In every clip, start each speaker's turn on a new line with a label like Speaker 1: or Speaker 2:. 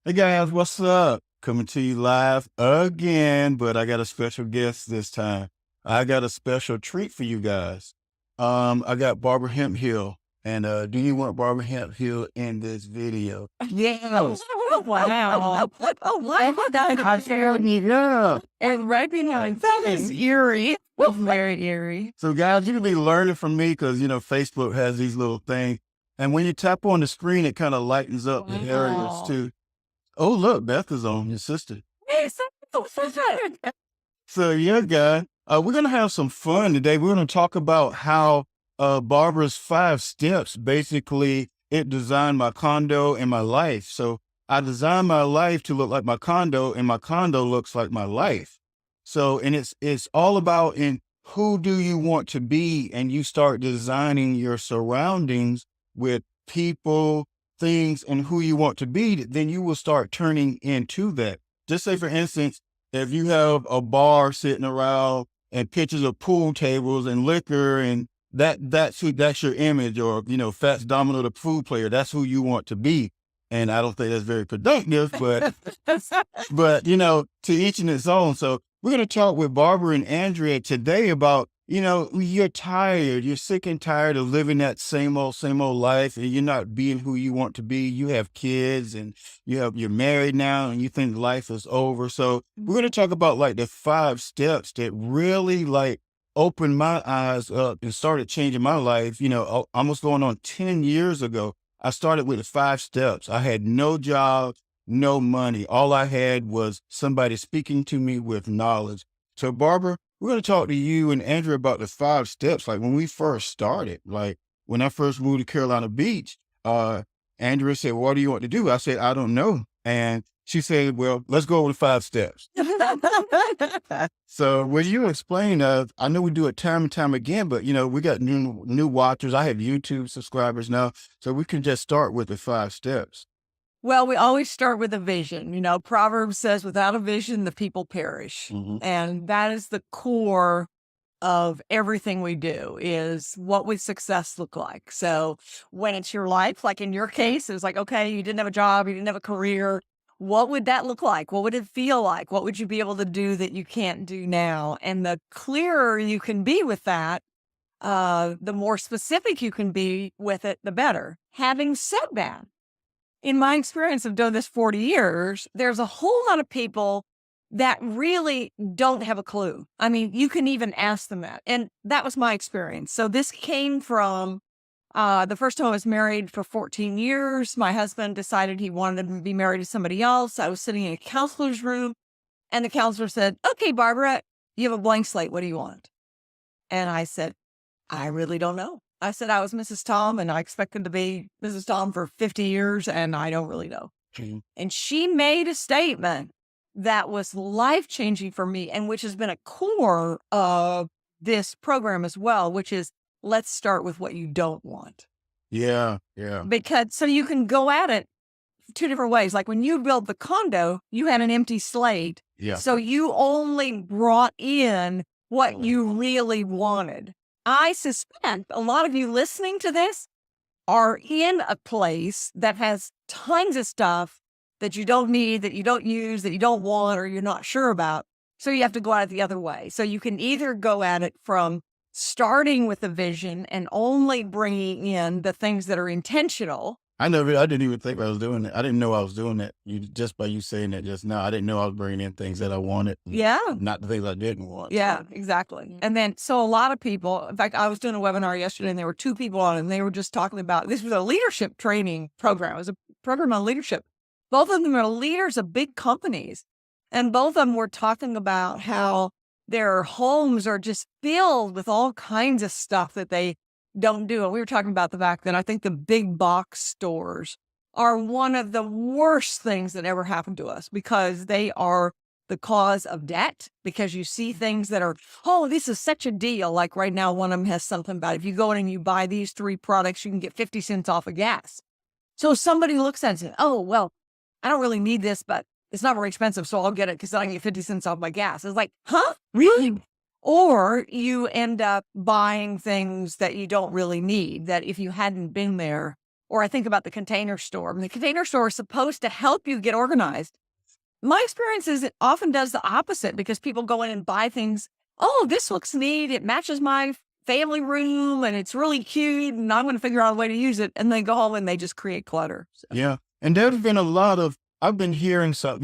Speaker 1: Hey guys, what's up? Coming to you live again, but I got a special guest this time. I got a special treat for you guys. I got Barbara Hemphill, and do you want Barbara Hemphill in this video?
Speaker 2: Yes. Oh, wow. Oh, wow.
Speaker 1: Yeah.
Speaker 2: And right behind that is eerie. Well, very eerie.
Speaker 1: So guys, you can be learning from me because Facebook has these little things, and when you tap on the screen, it kind of lightens up the areas
Speaker 2: Wow.
Speaker 1: too. Oh, look, Beth is on, your sister.
Speaker 2: Yes. So good.
Speaker 1: So yeah, guys, we're gonna have some fun today. We're gonna talk about how Barbara's 5 steps basically it designed my condo and my life. So I designed my life to look like my condo, and my condo looks like my life. So and it's all about in who do you want to be, and you start designing your surroundings with people, things, and who you want to be. Then you will start turning into that. Just say, for instance, if you have a bar sitting around and pictures of pool tables and liquor and that's your image, or Fats Domino, the food player, that's who you want to be. And I don't think that's very productive, but to each in its own. So we're going to talk with Barbara and Andrea today about, you're tired, you're sick and tired of living that same old life, and you're not being who you want to be. You have kids and you're married now and you think life is over. So we're going to talk about like the 5 steps that really like opened my eyes up and started changing my life, almost going on 10 years ago. I started with the 5 steps. I had no job, no money. All I had was somebody speaking to me with knowledge. So Barbara, we're going to talk to you and Andrew about the 5 steps. Like when we first started, like when I first moved to Carolina Beach, Andrea said, "What do you want to do?" I said, "I don't know." And she said, "Well, let's go over the 5 steps." So when you explain, I know we do it time and time again, but we got new watchers. I have YouTube subscribers now, so we can just start with the 5 steps.
Speaker 2: Well, we always start with a vision. Proverbs says, without a vision, the people perish.
Speaker 1: Mhm.
Speaker 2: And that is the core of everything we do, is what would success look like? So when it's your life, like in your case, it was like, okay, you didn't have a job, you didn't have a career. What would that look like? What would it feel like? What would you be able to do that you can't do now? And the clearer you can be with that, the more specific you can be with it, the better. Having said that, in my experience of doing this 40 years, there's a whole lot of people that really don't have a clue. I mean, you can even ask them that. And that was my experience. So this came from the first time I was married for 14 years. My husband decided he wanted to be married to somebody else. I was sitting in a counselor's room, and the counselor said, "Okay, Barbara, you have a blank slate. What do you want?" And I said, "I really don't know." I said, "I was Mrs. Tom and I expected to be Mrs. Tom for 50 years and I don't really know."
Speaker 1: Mhm.
Speaker 2: And she made a statement that was life-changing for me, and which has been a core of this program as well, which is, let's start with what you don't want.
Speaker 1: Yeah, yeah,
Speaker 2: Because so you can go at it 2 different ways. Like when you built the condo, you had an empty slate.
Speaker 1: yeah.
Speaker 2: So you only brought in what you really wanted. I suspect a lot of you listening to this are in a place that has tons of stuff that you don't need, that you don't use, that you don't want, or you're not sure about. So you have to go at it the other way. So you can either go at it from starting with a vision and only bringing in the things that are intentional.
Speaker 1: I didn't even think I was doing it. I didn't know I was doing that. Just by you saying that just now, I didn't know I was bringing in things that I wanted.
Speaker 2: Yeah.
Speaker 1: Not the things I didn't want.
Speaker 2: Yeah, exactly. And then, so a lot of people, in fact, I was doing a webinar yesterday and there were 2 people on it, and they were just talking about, this was a leadership training program. It was a program on leadership. Both of them are leaders of big companies. And both of them were talking about how their homes are just filled with all kinds of stuff that they don't do. And we were talking about the fact that I think the big box stores are one of the worst things that ever happened to us, because they are the cause of debt, because you see things that are, oh, this is such a deal. Like right now, one of them has something about, if you go in and you buy these 3 products, you can get 50 cents off of gas. So somebody looks at it and says, oh, well, I don't really need this, but it's not very expensive, so I'll get it because I can get 50 cents off my gas. It's like, huh? Really? Or you end up buying things that you don't really need, that if you hadn't been there, Or I think about the Container Store. I mean, the Container Store is supposed to help you get organized. My experience is it often does the opposite because people go in and buy things. Oh, this looks neat. It matches my family room and it's really cute and I'm going to figure out a way to use it. And they go home and they just create clutter. So.
Speaker 1: Yeah. And there's been I've been hearing some,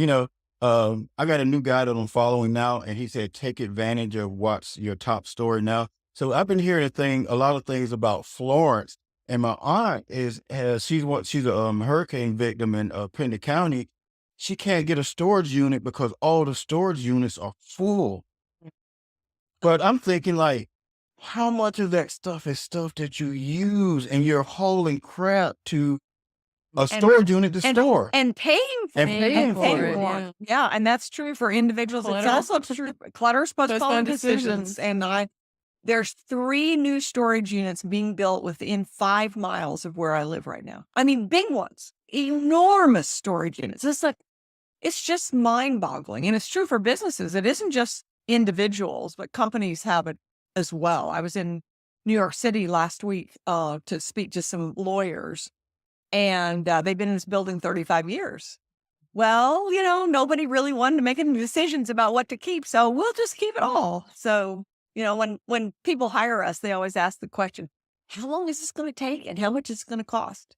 Speaker 1: I got a new guy that I'm following now, and he said, take advantage of what's your top story now. So I've been hearing a lot of things about Florence, and my aunt she's a hurricane victim in Pender County. She can't get a storage unit because all the storage units are full. But I'm thinking, like, how much of that stuff is stuff that you use and you're hauling crap to a storage unit to store
Speaker 2: and paying for
Speaker 3: it.
Speaker 2: Yeah. And that's true for individuals.
Speaker 3: Clutter.
Speaker 2: It's also true. Clutter's postponed decisions. And there's 3 new storage units being built within 5 miles of where I live right now. I mean, big ones, enormous storage units. It's just mind boggling. And it's true for businesses. It isn't just individuals, but companies have it as well. I was in New York City last week to speak to some lawyers. And they've been in this building 35 years. Well, nobody really wanted to make any decisions about what to keep. So we'll just keep it all. So, when people hire us, they always ask the question, how long is this going to take and how much is it going to cost?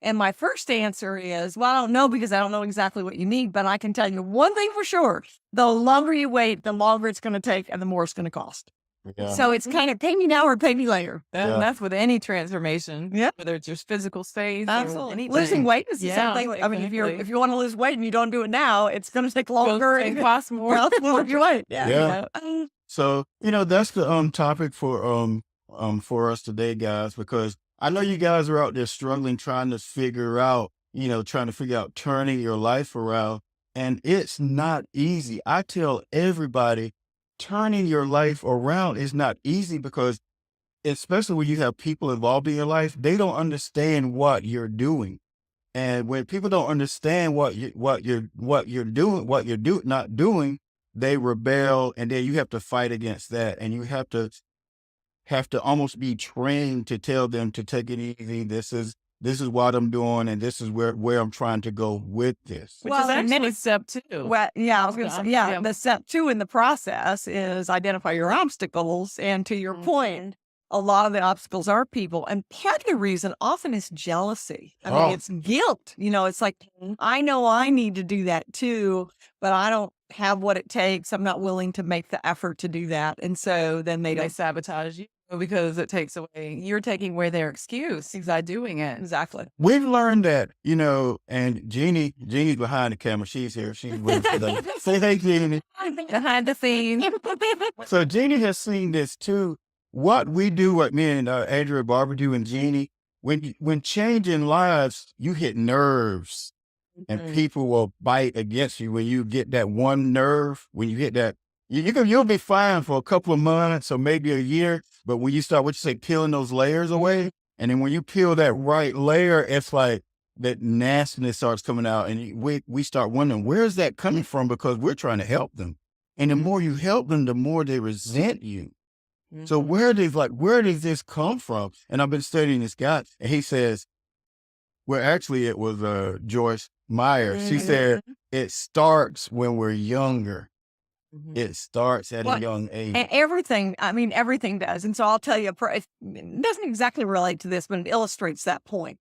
Speaker 2: And my first answer is, well, I don't know because I don't know exactly what you need. But I can tell you one thing for sure. The longer you wait, the longer it's going to take and the more it's going to cost.
Speaker 1: Yeah.
Speaker 2: So it's kind of pay me now or pay me later.
Speaker 3: And that's with any transformation.
Speaker 2: Yeah.
Speaker 3: Whether it's your physical space
Speaker 2: Absolutely.
Speaker 3: or anything.
Speaker 2: Losing weight is the same thing. I mean, if you want to lose weight and you don't do it now, it's going to take longer
Speaker 3: and cost more.
Speaker 2: Well, your weight.
Speaker 1: Yeah. So, that's the topic for us today, guys, because I know you guys are out there struggling, trying to figure out turning your life around. And it's not easy. I tell everybody, turning your life around is not easy because, especially when you have people involved in your life, they don't understand what you're doing. And when people don't understand what you're not doing, they rebel, and then you have to fight against that. And you have to almost be trained to tell them to take it easy. This is what I'm doing, and this is where I'm trying to go with this.
Speaker 3: Which is actually step 2.
Speaker 2: Well, I was going to say, the step 2 in the process is identify your obstacles. And to your point, a lot of the obstacles are people. And part of the reason often is jealousy. I mean, it's guilt. It's like, I know I need to do that too, but I don't have what it takes. I'm not willing to make the effort to do that. And so then they
Speaker 3: sabotage you because it takes away, you're taking away their excuse by doing it.
Speaker 2: Exactly.
Speaker 1: We've learned that, and Jeannie's behind the camera. She's here. She's with us today. Say hey, Jeannie.
Speaker 3: Behind the scenes.
Speaker 1: So Jeannie has seen this too. What we do, what me and Andrea, Barbara do, and Jeannie, when changing lives, you hit nerves. And people will bite against you when you get that one nerve. When you hit that, you'll be fine for a couple of months or maybe a year. But when you start, peeling those layers away, and then when you peel that right layer, it's like that nastiness starts coming out, and we start wondering, where is that coming from? Because we're trying to help them, and the more you help them, the more they resent you. So where does this come from? And I've been studying this guy, and he says, well, actually, it was Joyce Meyer. She said it starts when we're younger. It starts at a young age.
Speaker 2: And everything does. And so I'll tell you, it doesn't exactly relate to this, but it illustrates that point.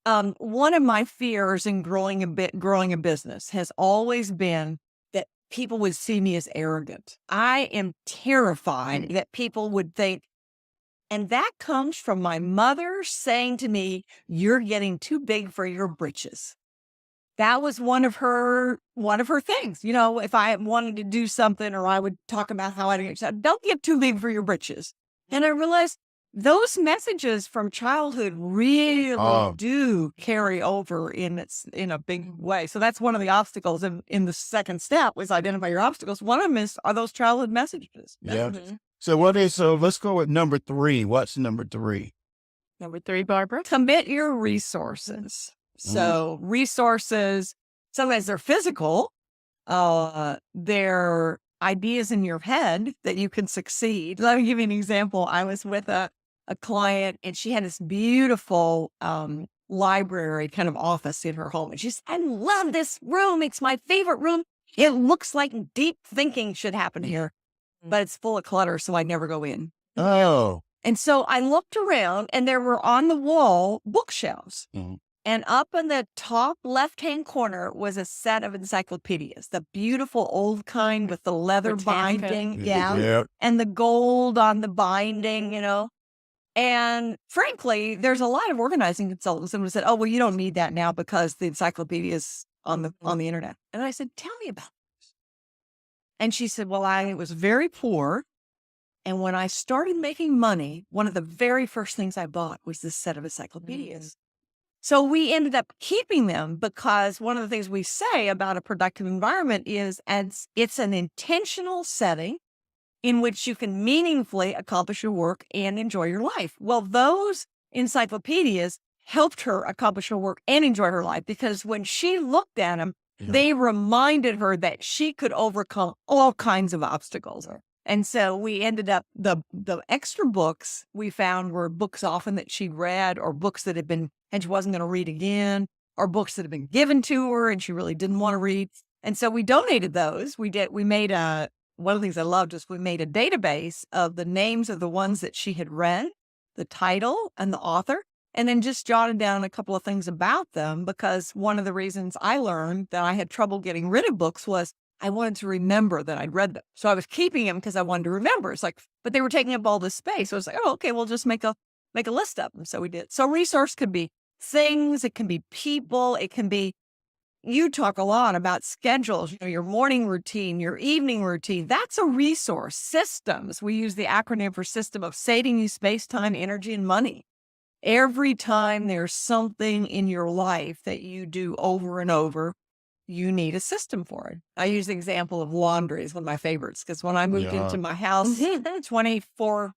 Speaker 2: One of my fears in growing a business has always been that people would see me as arrogant. I am terrified that people would think, and that comes from my mother saying to me, you're getting too big for your britches. That was one of her things. If I wanted to do something, or I would talk about how don't get too big for your britches. And I realized those messages from childhood really do carry over in a big way. So that's one of the obstacles in the second step was identify your obstacles. One of them are those childhood messages.
Speaker 1: Yeah. So let's go with number 3. What's number 3?
Speaker 3: Number 3, Barbara.
Speaker 2: Commit your resources. So resources, sometimes they're physical, they're ideas in your head that you can succeed. Let me give you an example. I was with a client, and she had this beautiful library kind of office in her home. And she said, I love this room. It's my favorite room. It looks like deep thinking should happen here, but it's full of clutter, so I never go in.
Speaker 1: Oh.
Speaker 2: And so I looked around, and there were on the wall bookshelves.
Speaker 1: Mhm.
Speaker 2: And up in the top left-hand corner was a set of encyclopedias, the beautiful old kind with the leather
Speaker 3: Britannica.
Speaker 2: binding.
Speaker 1: Yep.
Speaker 2: And the gold on the binding, And frankly, there's a lot of organizing consultants who said, oh, well, you don't need that now because the encyclopedia is on the internet. And I said, tell me about this. And she said, well, I was very poor. And when I started making money, one of the very first things I bought was this set of encyclopedias. So we ended up keeping them because one of the things we say about a productive environment is it's an intentional setting in which you can meaningfully accomplish your work and enjoy your life. Well, those encyclopedias helped her accomplish her work and enjoy her life because when she looked at them, they reminded her that she could overcome all kinds of obstacles. And so we ended up, the extra books we found were books often that she'd read or books that had been, and she wasn't going to read again, or books that had been given to her and she really didn't want to read. And so we donated those. We made one of the things I loved is we made a database of the names of the ones that she had read, the title and the author, and then just jotted down a couple of things about them because one of the reasons I learned that I had trouble getting rid of books was I wanted to remember that I'd read them. So I was keeping them because I wanted to remember. It's like, but they were taking up all this space. So I was like, oh, okay, we'll just make a list of them. So we did. So resource could be things, it can be people, it can be, you talk a lot about schedules, your morning routine, your evening routine. That's a resource. Systems. We use the acronym for system of saving you space, time, energy, and money. Every time there's something in your life that you do over and over, you need a system for it. I use the example of laundry is one of my favorites because when I moved into my house 4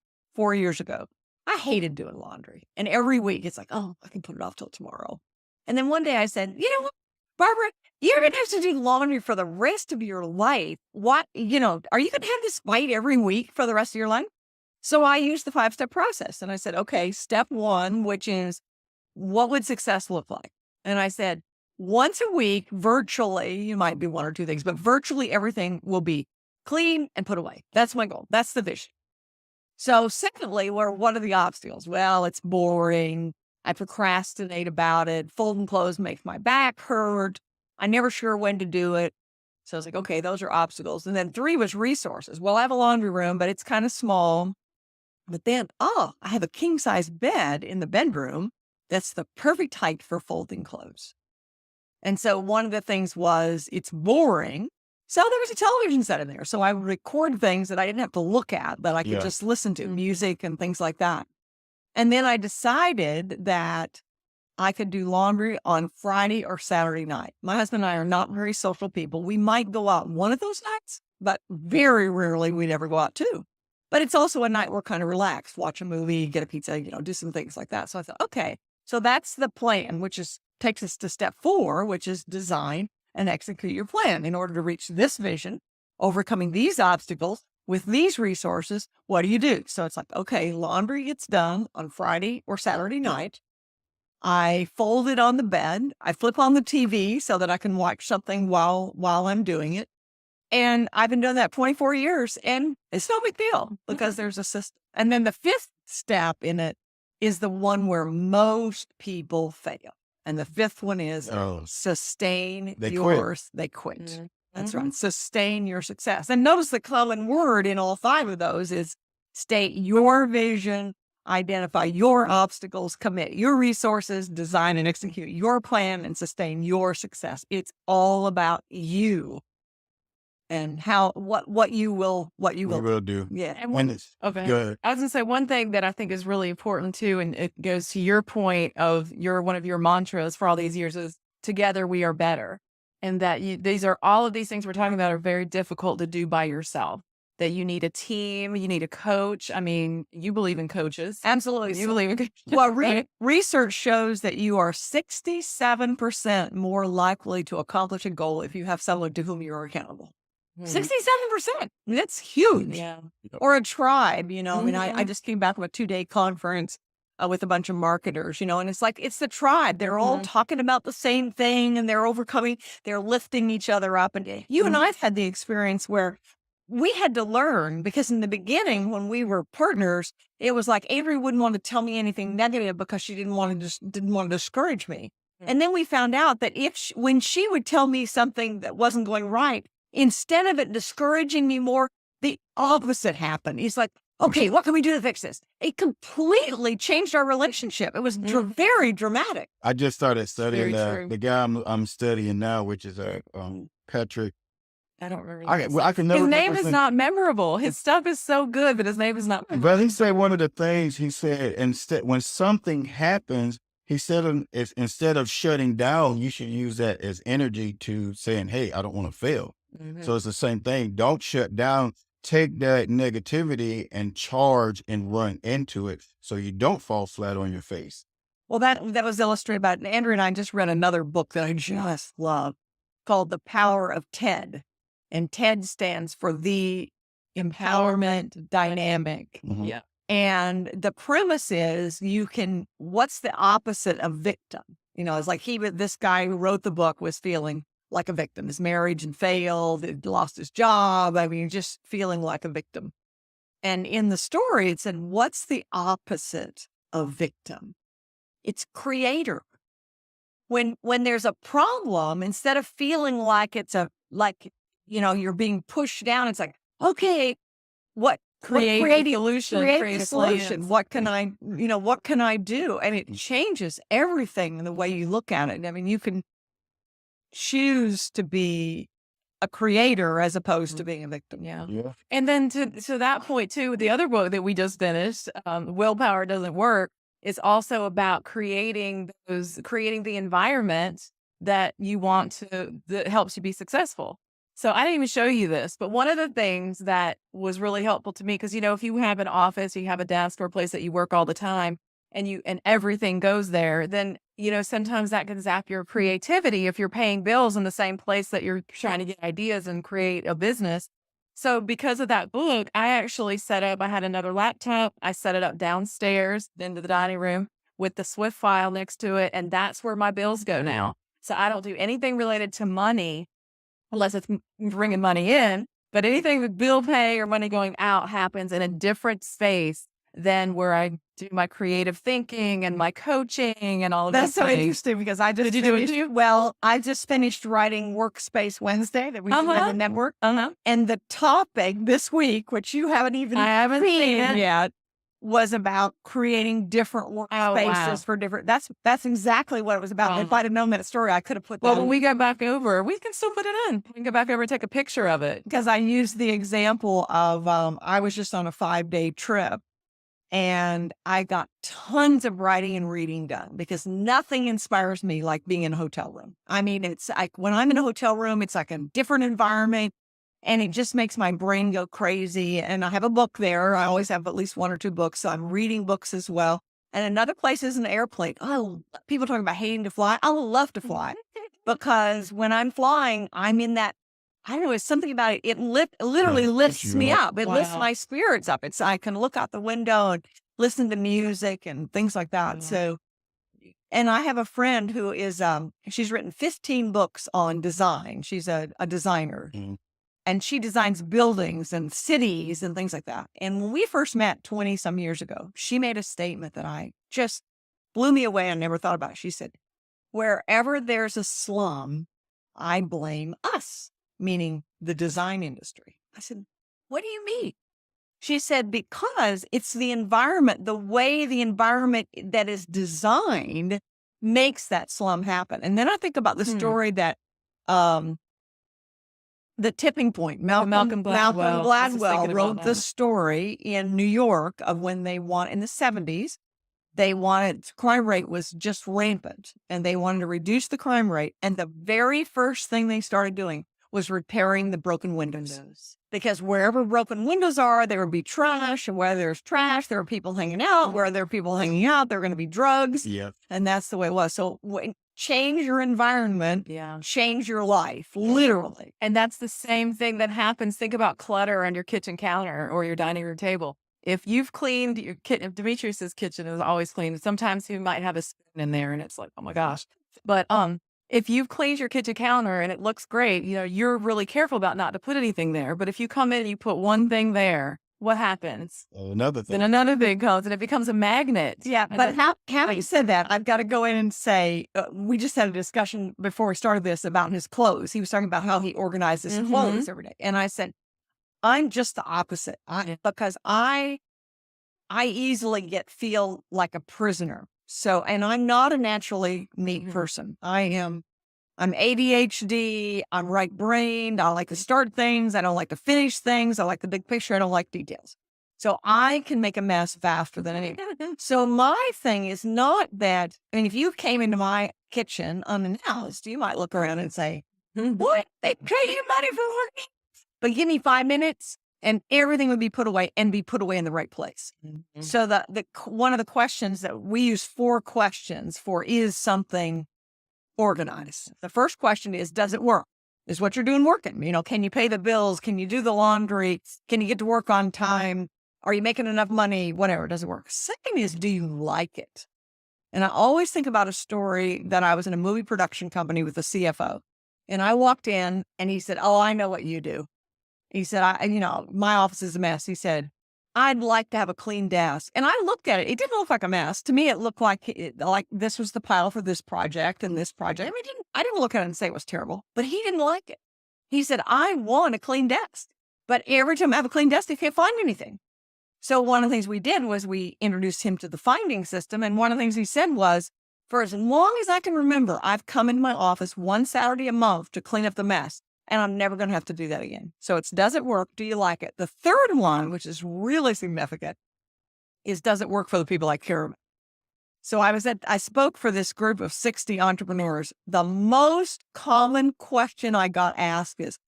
Speaker 2: years ago, I hated doing laundry. And every week it's like, oh, I can put it off till tomorrow. And then one day I said, you know what, Barbara, you're going to have to do laundry for the rest of your life. What, are you going to have this fight every week for the rest of your life? So I used the 5-step process and I said, okay, step 1, which is what would success look like? And I said, once a week, virtually, you might be 1 or 2 things, but virtually everything will be clean and put away. That's my goal. That's the vision. So secondly, what are the obstacles? Well, it's boring. I procrastinate about it. Folding clothes makes my back hurt. I'm never sure when to do it. So I was like, okay, those are obstacles. And then 3 was resources. Well, I have a laundry room, but it's kind of small. But then, I have a king size bed in the bedroom. That's the perfect height for folding clothes. And so one of the things was it's boring. So there was a television set in there. So I would record things that I didn't have to look at, that I could just listen to, music and things like that. And then I decided that I could do laundry on Friday or Saturday night. My husband and I are not very social people. We might go out one of those nights, but very rarely we'd ever go out too. But it's also a night we're kind of relaxed, watch a movie, get a pizza, do some things like that. So I thought, okay, so that's the plan, which takes us to step 4, which is design and execute your plan. In order to reach this vision, overcoming these obstacles with these resources, what do you do? So it's like, okay, laundry gets done on Friday or Saturday night. I fold it on the bed. I flip on the TV so that I can watch something while I'm doing it. And I've been doing that 24 years and it's no big deal because there's a system. And then the 5th step in it is the one where most people fail. And the 5th one is sustain
Speaker 1: They
Speaker 2: quit.
Speaker 1: quit.
Speaker 2: That's right. Sustain your success. And notice the common word in all 5 of those is state your vision, identify your obstacles, commit your resources, design and execute your plan, and sustain your success. It's all about you and what you will
Speaker 1: do.
Speaker 2: Yeah.
Speaker 3: And
Speaker 1: When it's good.
Speaker 3: I was going to say one thing that I think is really important too, and it goes to your point of one of your mantras for all these years is together we are better. And that all of these things we're talking about are very difficult to do by yourself. That you need a team, you need a coach. I mean, you believe in coaches.
Speaker 2: Absolutely.
Speaker 3: You believe in coaches.
Speaker 2: Well, research shows that you are 67% more likely to accomplish a goal if you have someone to whom you're accountable. 67%. That's huge.
Speaker 3: Yeah.
Speaker 2: Or a tribe, I mean, I just came back from a 2-day conference with a bunch of marketers, and it's like, it's the tribe. They're all talking about the same thing and they're lifting each other up. And you and I've had the experience where we had to learn, because in the beginning, when we were partners, it was like Avery wouldn't want to tell me anything negative because she didn't want to discourage me. And then we found out that when she would tell me something that wasn't going right, instead of it discouraging me more, the opposite happened. He's like, okay, what can we do to fix this? It completely changed our relationship. It was very dramatic.
Speaker 1: I just started studying
Speaker 3: Very true.
Speaker 1: the guy I'm studying now, which is Patrick.
Speaker 3: I don't remember.
Speaker 1: I can never.
Speaker 3: His name
Speaker 1: remember
Speaker 3: is not memorable. His stuff is so good, but his name is not memorable.
Speaker 1: But he said one of the things he said, instead, when something happens, he said, instead of shutting down, you should use that as energy to saying, hey, I don't want to fail. So it's the same thing. Don't shut down. Take that negativity and charge and run into it so you don't fall flat on your face.
Speaker 2: Well, that was illustrated by Andrew, and I just read another book that I just love called The Power of TED. And TED stands for the Empowerment Dynamic.
Speaker 3: Yeah.
Speaker 2: And the premise is what's the opposite of victim? It's like this guy who wrote the book was feeling like a victim. His marriage had failed, he'd lost his job. I mean, just feeling like a victim. And in the story, it said, what's the opposite of victim? It's creator. When there's a problem, instead of feeling like you're being pushed down, it's like, okay, create a solution. What can I do? And it changes everything in the way you look at it. I mean, you can choose to be a creator as opposed to being a victim.
Speaker 3: Yeah. And then to that point too, the other book that we just finished, Willpower Doesn't Work, is also about creating the environment that you want that helps you be successful. So I didn't even show you this, but one of the things that was really helpful to me, because, if you have an office, you have a desk or a place that you work all the time and everything goes there, then, sometimes that can zap your creativity if you're paying bills in the same place that you're trying to get ideas and create a business. So because of that book, I actually I had another laptop. I set it up downstairs into the dining room with the Swift file next to it. And that's where my bills go now. So I don't do anything related to money unless it's bringing money in. But anything with bill pay or money going out happens in a different space than where I do my creative thinking and my coaching and all of that.
Speaker 2: That's so interesting, because I just
Speaker 3: Did you do it too?
Speaker 2: Well, I just finished writing Workspace Wednesday that we do on the network. And the topic this week, which you haven't even seen it yet, was about creating different workspaces for different. That's exactly what it was about. If I'd have known that story, I could have put that.
Speaker 3: Well, when we go back over, we can still put it in. We can go back over and take a picture of it.
Speaker 2: Because I used the example of I was just on a 5-day trip. And I got tons of writing and reading done, because nothing inspires me like being in a hotel room. I mean, it's like when I'm in a hotel room, it's like a different environment, and it just makes my brain go crazy. And I have a book there. I always have at least 1 or 2 books. So I'm reading books as well. And another place is an airplane. People talking about hating to fly. I love to fly, because when I'm flying, I'm in that. I don't know, it's something about it. It literally lifts me up. It lifts my spirits up. I can look out the window and listen to music and things like that. So, and I have a friend who is, she's written 15 books on design. She's a designer, and she designs buildings and cities and things like that. And when we first met 20 some years ago, she made a statement that I just blew me away. I never thought about it. She said, wherever there's a slum, I blame us, meaning the design industry. I said, what do you mean? She said, because it's the environment, the way the environment that is designed makes that slum happen. And then I think about the story that The Tipping Point. Malcolm Gladwell wrote the story in New York of when they in the 70s, crime rate was just rampant, and they wanted to reduce the crime rate. And the very first thing they started doing was repairing the broken windows. Because wherever broken windows are, there would be trash. And where there's trash, there are people hanging out. Where there are people hanging out, there are going to be drugs.
Speaker 1: Yeah.
Speaker 2: And that's the way it was. So change your environment, change your life, literally.
Speaker 3: And that's the same thing that happens. Think about clutter on your kitchen counter or your dining room table. if you've cleaned your kitchen, Demetrius's kitchen is always clean. Sometimes he might have a spoon in there and it's like, oh my gosh. But if you've cleaned your kitchen counter and it looks great, you're really careful about not to put anything there. But if you come in and you put one thing there, what happens?
Speaker 1: Another thing.
Speaker 3: Then another thing comes and it becomes a magnet.
Speaker 2: Yeah, but having said that, I've got to go in and say, we just had a discussion before we started this about his clothes. He was talking about how he organizes his clothes every day. And I said, I'm just the opposite because I easily feel like a prisoner. So, and I'm not a naturally neat person. I'm ADHD. I'm right-brained. I like to start things. I don't like to finish things. I like the big picture. I don't like details. So I can make a mess faster than anyone. So my thing is not that, I mean, if you came into my kitchen unannounced, you might look around and say, what? They pay you money for working? But give me 5 minutes and everything would be put away and be put away in the right place. So the one of the questions that we use 4 questions for is something organized. The first question is, does it work? Is what you're doing working? Can you pay the bills? Can you do the laundry? Can you get to work on time? Are you making enough money? Whatever, does it work? Second is, do you like it? And I always think about a story that I was in a movie production company with the CFO. And I walked in and he said, oh, I know what you do. He said, my office is a mess. He said, I'd like to have a clean desk. And I looked at it. It didn't look like a mess. To me, it looked like this was the pile for this project and this project. I mean, I didn't look at it and say it was terrible, but he didn't like it. He said, I want a clean desk. But every time I have a clean desk, they can't find anything. So one of the things we did was we introduced him to the finding system. And one of the things he said was, for as long as I can remember, I've come into my office one Saturday a month to clean up the mess. And I'm never going to have to do that again. So it's, does it work? Do you like it? The third one, which is really significant, is, does it work for the people I care about? So I spoke for this group of 60 entrepreneurs. The most common question I got asked is,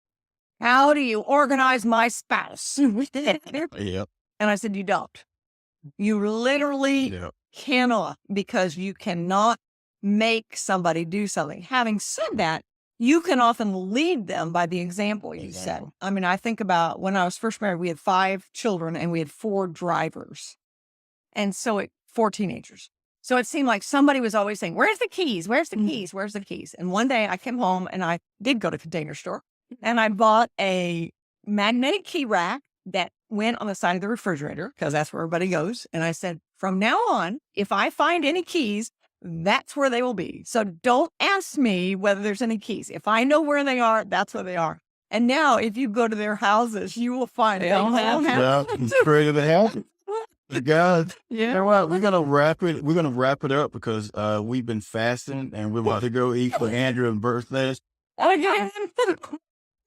Speaker 2: how do you organize my spouse?
Speaker 1: Yep.
Speaker 2: And I said, you don't. You literally cannot, because you cannot make somebody do something. Having said that, you can often lead them by the example you set. I mean, I think about when I was first married, we had 5 children and we had 4 drivers. And so 4 teenagers. So it seemed like somebody was always saying, where's the keys? Where's the keys? Where's the keys? And one day I came home and I did go to Container Store and I bought a magnetic key rack that went on the side of the refrigerator because that's where everybody goes. And I said, from now on, if I find any keys, that's where they will be. So don't ask me whether there's any keys. If I know where they are, that's where they are. And now if you go to their houses, you will find they don't have
Speaker 1: straight to the house. Guys,
Speaker 3: Yeah.
Speaker 1: you know what? We're gonna wrap it up because we've been fasting and we're about to go eat for Andrew's birthday.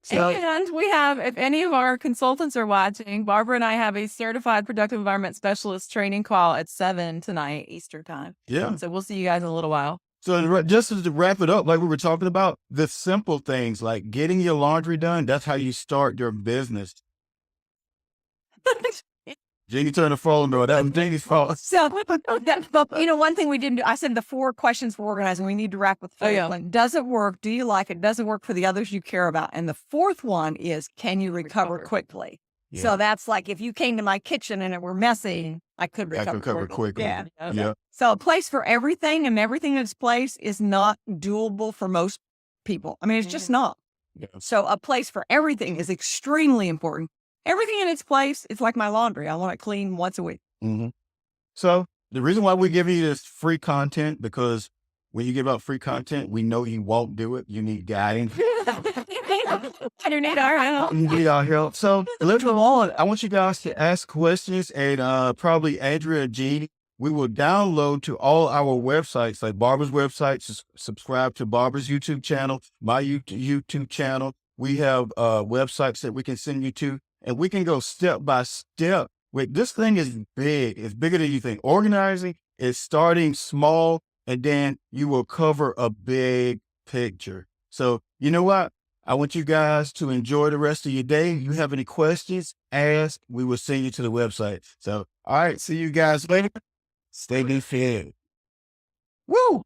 Speaker 1: So,
Speaker 3: And we have, if any of our consultants are watching, Barbara and I have a certified productive environment specialist training call at 7 tonight, Eastern time.
Speaker 1: yeah.
Speaker 3: So we'll see you guys in a little while.
Speaker 1: So just to wrap it up, like we were talking about, the simple things like getting your laundry done, that's how you start your business. Jeannie turned the phone door. That was Jeannie's fault.
Speaker 2: So, one thing we didn't do, I said the 4 questions for organizing, we need to wrap with the 4th one. Does it work? Do you like it? Does it work for the others you care about? And the 4th one is, can you recover quickly?
Speaker 1: Yeah.
Speaker 2: So that's like, if you came to my kitchen and it were messy, I could recover quickly.
Speaker 1: Yeah.
Speaker 2: Yeah. So a place for everything and everything in its place is not doable for most people. I mean, it's just not.
Speaker 1: Yeah.
Speaker 2: So a place for everything is extremely important. Everything in its place, it's like my laundry. I want it clean once a week.
Speaker 1: Mm-hmm. So the reason why we're giving you this free content, because when you give out free content, we know you won't do it. You need guidance.
Speaker 2: You need our help.
Speaker 1: You need our help. So let's move on. I want you guys to ask questions, and probably Andrea and Jeannie, we will download to all our websites, like Barbara's website. Subscribe to Barbara's YouTube channel, my YouTube channel. We have websites that we can send you to, and we can go step by step. Wait, this thing is big. It's bigger than you think. Organizing is starting small, and then you will cover a big picture. So you know what? I want you guys to enjoy the rest of your day. If you have any questions, ask. We will send you to the website. So, all right. See you guys later. Stay good. Woo!